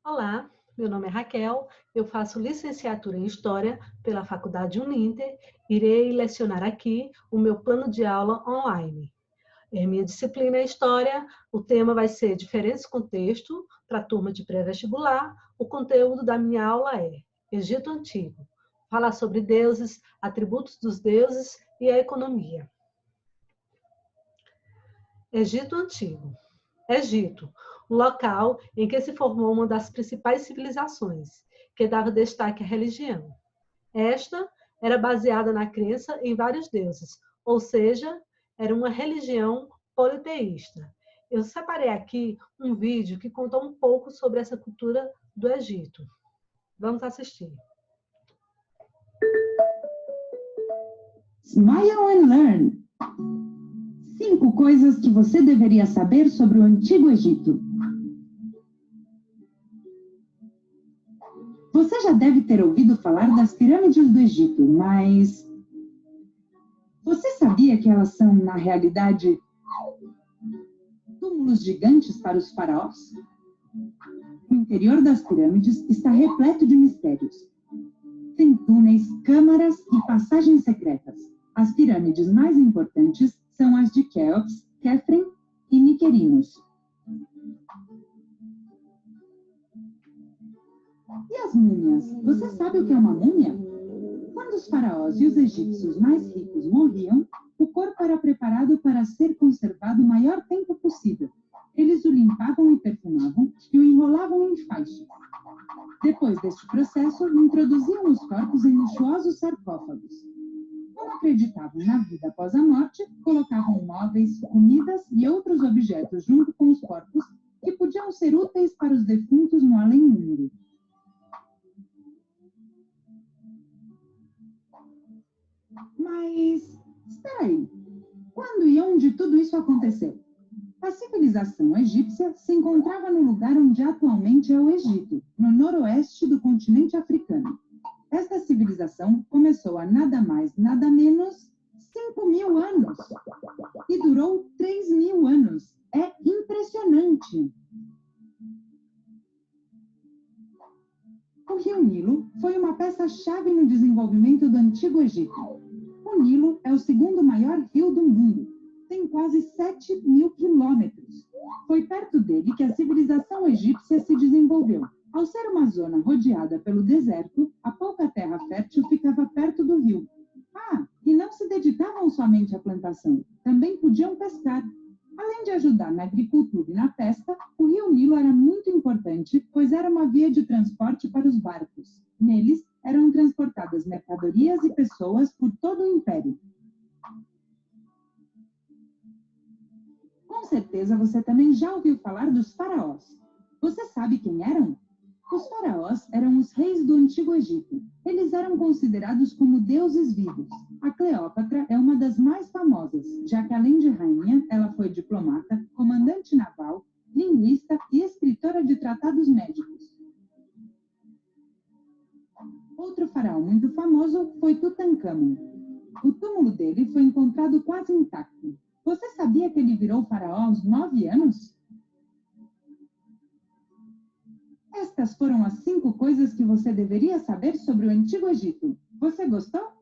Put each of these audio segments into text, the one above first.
Olá, meu nome é Raquel, eu faço licenciatura em História pela Faculdade Uninter. Irei lecionar aqui o meu plano de aula online. Minha disciplina é História, o tema vai ser Diferentes Contextos para a turma de pré-vestibular. O conteúdo da minha aula é Egito Antigo, falar sobre deuses, atributos dos deuses e a economia. Egito Antigo. Egito, um local em que se formou uma das principais civilizações, que dava destaque à religião. Esta era baseada na crença em vários deuses, ou seja, era uma religião politeísta. Eu separei aqui um vídeo que conta um pouco sobre essa cultura do Egito. Vamos assistir. Smile and Learn. 5 coisas que você deveria saber sobre o Antigo Egito. Você já deve ter ouvido falar das pirâmides do Egito, mas você sabia que elas são, na realidade, túmulos gigantes para os faraós? O interior das pirâmides está repleto de mistérios. Tem túneis, câmaras e passagens secretas. As pirâmides mais importantes são as de Quéops, Khafre e Mycerinus. E as múmias? Você sabe o que é uma múmia? Quando os faraós e os egípcios mais ricos morriam, o corpo era preparado para ser conservado o maior tempo possível. Eles o limpavam e perfumavam e o enrolavam em faixas. Depois deste processo, introduziam os corpos em luxuosos sarcófagos. Como acreditavam na vida após a morte, colocavam móveis, comidas e outros objetos junto com os corpos que podiam ser úteis para os defuntos no além-mundo. Mas, espera aí, quando e onde tudo isso aconteceu? A civilização egípcia se encontrava no lugar onde atualmente é o Egito, no noroeste do continente africano. Esta civilização começou há nada mais, nada menos 5.000 anos e durou 3.000 anos. É impressionante! O rio Nilo foi uma peça-chave no desenvolvimento do Antigo Egito. O Nilo é o segundo maior rio do mundo. Tem quase 7.000 quilômetros. Foi perto dele que a civilização egípcia se desenvolveu. Ao ser uma zona rodeada pelo deserto, a pouca terra fértil ficava perto do rio. E não se dedicavam somente à plantação, também podiam pescar. Além de ajudar na agricultura e na pesca, o rio Nilo era muito importante, pois era uma via de transporte para os barcos. Neles eram transportadas mercadorias e pessoas por todo o império. Com certeza você também já ouviu falar dos faraós. Você sabe quem eram? Os faraós eram os reis do Antigo Egito. Eles eram considerados como deuses vivos. A Cleópatra é uma das mais famosas, já que além de rainha, ela foi diplomata, comandante naval, linguista e escritora de tratados médicos. Outro faraó muito famoso foi Tutancâmon. O túmulo dele foi encontrado quase intacto. Você sabia que ele virou faraó aos 9 anos? Estas foram as 5 coisas que você deveria saber sobre o Antigo Egito. Você gostou?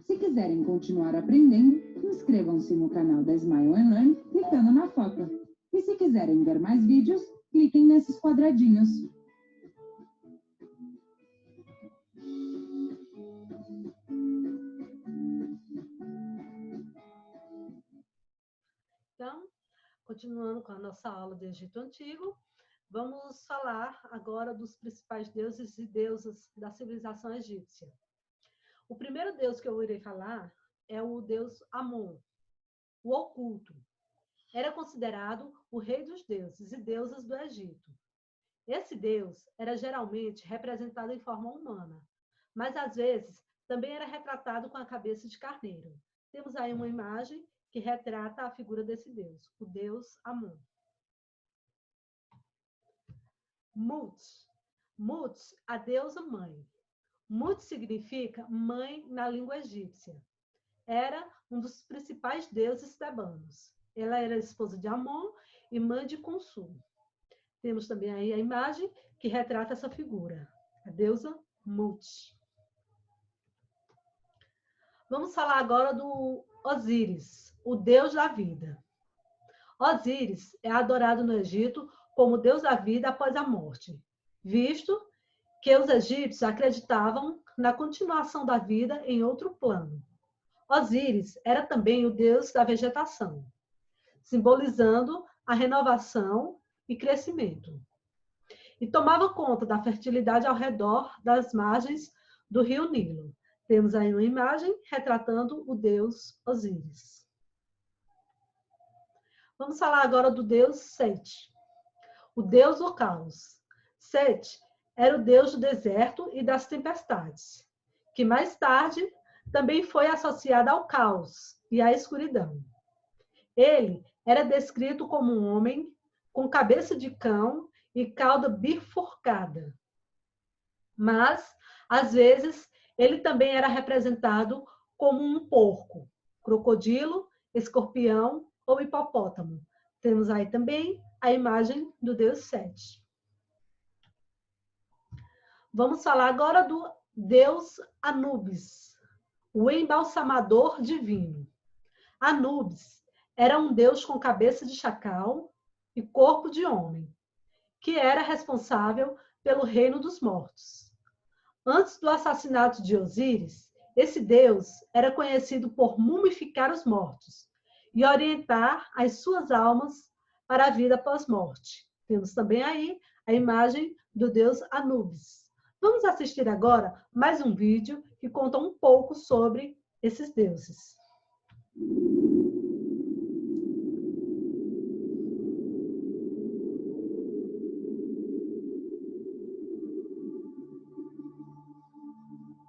Se quiserem continuar aprendendo, inscrevam-se no canal da Smile and Learn clicando na foto. E se quiserem ver mais vídeos, cliquem nesses quadradinhos. Então, continuando com a nossa aula de Egito Antigo, vamos falar agora dos principais deuses e deusas da civilização egípcia. O primeiro deus que eu irei falar é o deus Amon, o oculto. Era considerado o rei dos deuses e deusas do Egito. Esse deus era geralmente representado em forma humana, mas às vezes também era retratado com a cabeça de carneiro. Temos aí uma imagem que retrata a figura desse deus, o deus Amon. Mut. Mut, a deusa mãe. Mut significa mãe na língua egípcia. era um dos principais deuses tebanos. Ela era esposa de Amon e mãe de Consul. Temos também aí a imagem que retrata essa figura, a deusa Mut. Vamos falar agora do Osíris, o deus da vida. Osíris é adorado no Egito como deus da vida após a morte, visto que os egípcios acreditavam na continuação da vida em outro plano. Osíris era também o deus da vegetação, simbolizando a renovação e crescimento. E tomava conta da fertilidade ao redor das margens do rio Nilo. Temos aí uma imagem retratando o deus Osíris. Vamos falar agora do deus Sete, o deus do caos. Sete era o deus do deserto e das tempestades, que mais tarde também foi associado ao caos e à escuridão. Ele era descrito como um homem com cabeça de cão e cauda bifurcada. Mas, às vezes, ele também era representado como um porco, crocodilo, escorpião ou hipopótamo. Temos aí também a imagem do deus Sete. Vamos falar agora do deus Anubis, o embalsamador divino. Anubis era um deus com cabeça de chacal e corpo de homem, que era responsável pelo reino dos mortos. Antes do assassinato de Osíris, esse deus era conhecido por mumificar os mortos e orientar as suas almas para a vida pós-morte. Temos também aí a imagem do deus Anubis. Vamos assistir agora mais um vídeo que conta um pouco sobre esses deuses.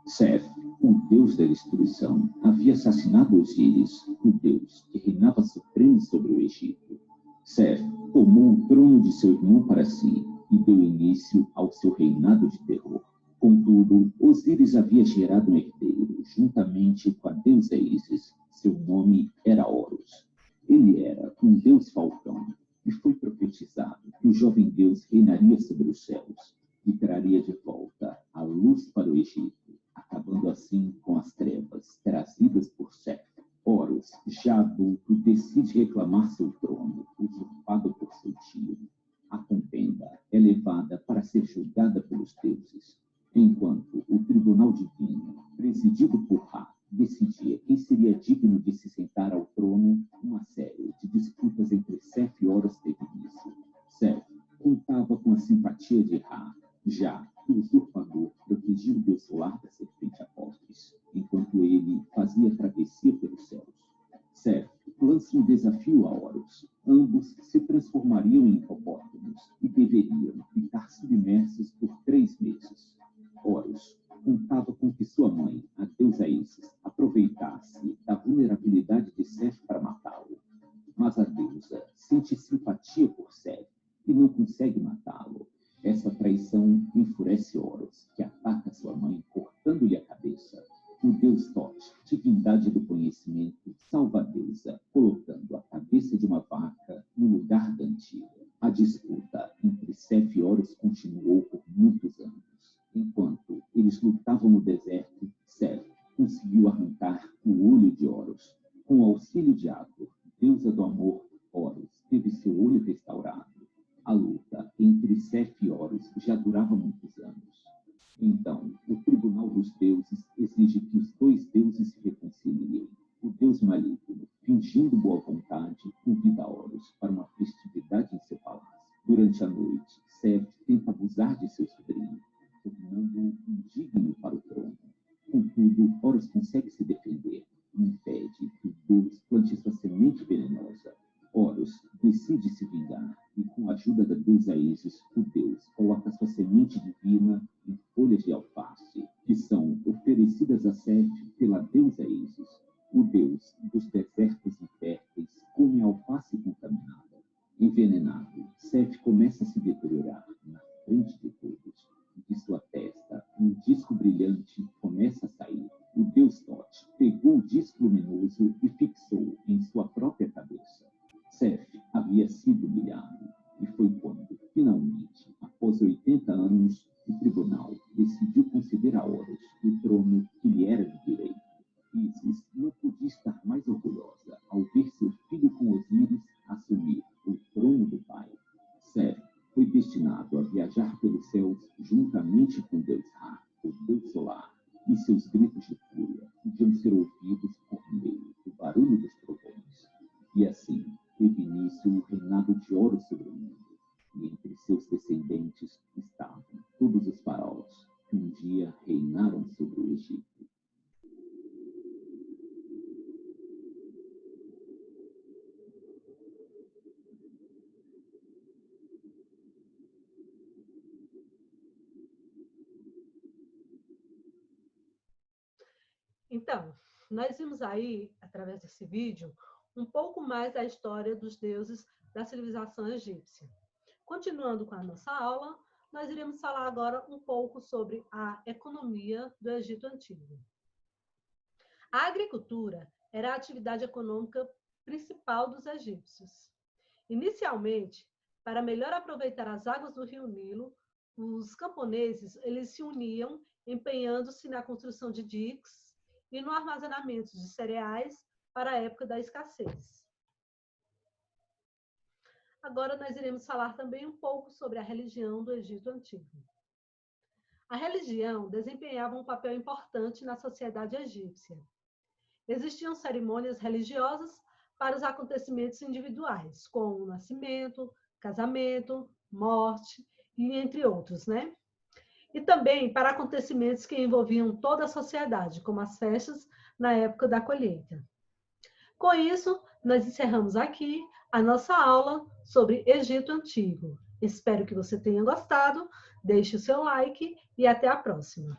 Seth, o deus da destruição, havia assassinado Osíris, o deus que reinava supremo sobre o Egito. Seth tomou o trono de seu irmão para si e deu início ao seu reinado de terror. Contudo, Osíris havia gerado um herdeiro, juntamente com a deusa Ísis. Seu nome era Horus. Ele era um deus falcão, e foi profetizado que o jovem deus reinaria sobre os céus e traria de volta a luz para o Egito, acabando assim com as trevas trazidas por Seth. Horus, já adulto, decide reclamar seu trono, usurpado por seu tio. A contenda é levada para ser julgada pelos deuses, enquanto o tribunal divino, presidido por Ra, decidia quem seria digno de se sentar ao trono. Uma série de disputas entre Seth e Horus teve início. Seth contava com a simpatia de Ra, já que o usurpador protegia o deus solar da serpente Apóstolos, enquanto ele fazia travessia pelos céus. Seth lança um desafio a Horus. Ambos se transformariam em hipopótamos e deveriam ficar submersos por 3 meses. Horus contava com que sua mãe, a deusa Ísis, aproveitasse da vulnerabilidade de Seth para matá-lo. Mas a deusa sente simpatia por Seth e não consegue matá-lo. Essa traição enfurece Horus, que ataca sua mãe, cortando-lhe a cabeça. O deus Thoth, divindade do conhecimento, salva a deusa, colocando a cabeça de uma vaca no lugar da antiga. A disputa entre Seth e Horus continuou por muitos anos. Enquanto eles lutavam no deserto, Seth conseguiu arrancar o olho de Horus. Com o auxílio de Hathor, deusa do amor, Horus teve seu olho restaurado. A luta entre Seth e Horus já durava muitos anos. Então, o tribunal dos deuses exige que os 2 deuses se reconciliem. O deus maligno, fingindo boa vontade, convida Horus para uma festividade em seu palácio. Durante a noite, Seth tenta abusar de seu sobrinho, tornando-o indigno para o trono. Contudo, Horus consegue se defender e impede que o deus plante sua semente venenosa. Horus decide se vingar e, com a ajuda da deusa Ísis, o deus coloca sua semente divina em folhas de alface, que são oferecidas a Seth pela deusa Ísis. O deus dos desertos inférteis come a alface contaminada. Envenenado, Seth começa a se deteriorar na frente de todos. De sua testa, um disco brilhante começa a sair. O deus Thoth pegou o disco luminoso e fixou em sua própria cabeça. Seth havia sido humilhado, e foi quando, finalmente, após 80 anos, o tribunal decidiu conceder a Horus o trono que lhe era de direito. Isis não podia estar mais orgulhosa ao ver seu filho com Osíris assumir o trono do pai. Seth foi destinado a viajar pelos céus juntamente com Deus Ra, o Deus solar, e seus gritos de fúria podiam ser ouvidos por meio do barulho dos trovões. E assim teve início o reinado de Horus sobre o mundo, e entre seus descendentes estavam todos os faraós que um dia reinaram sobre o Egito. Então, nós vimos aí, através desse vídeo, um pouco mais da história dos deuses da civilização egípcia. Continuando com a nossa aula, nós iremos falar agora um pouco sobre a economia do Egito Antigo. A agricultura era a atividade econômica principal dos egípcios. Inicialmente, para melhor aproveitar as águas do rio Nilo, os camponeses eles se uniam, empenhando-se na construção de diques e no armazenamento de cereais para a época da escassez. Agora nós iremos falar também um pouco sobre a religião do Egito Antigo. A religião desempenhava um papel importante na sociedade egípcia. Existiam cerimônias religiosas para os acontecimentos individuais, como o nascimento, casamento, morte, e entre outros, né? E também para acontecimentos que envolviam toda a sociedade, como as festas na época da colheita. Com isso, nós encerramos aqui a nossa aula sobre Egito Antigo. Espero que você tenha gostado, deixe o seu like e até a próxima.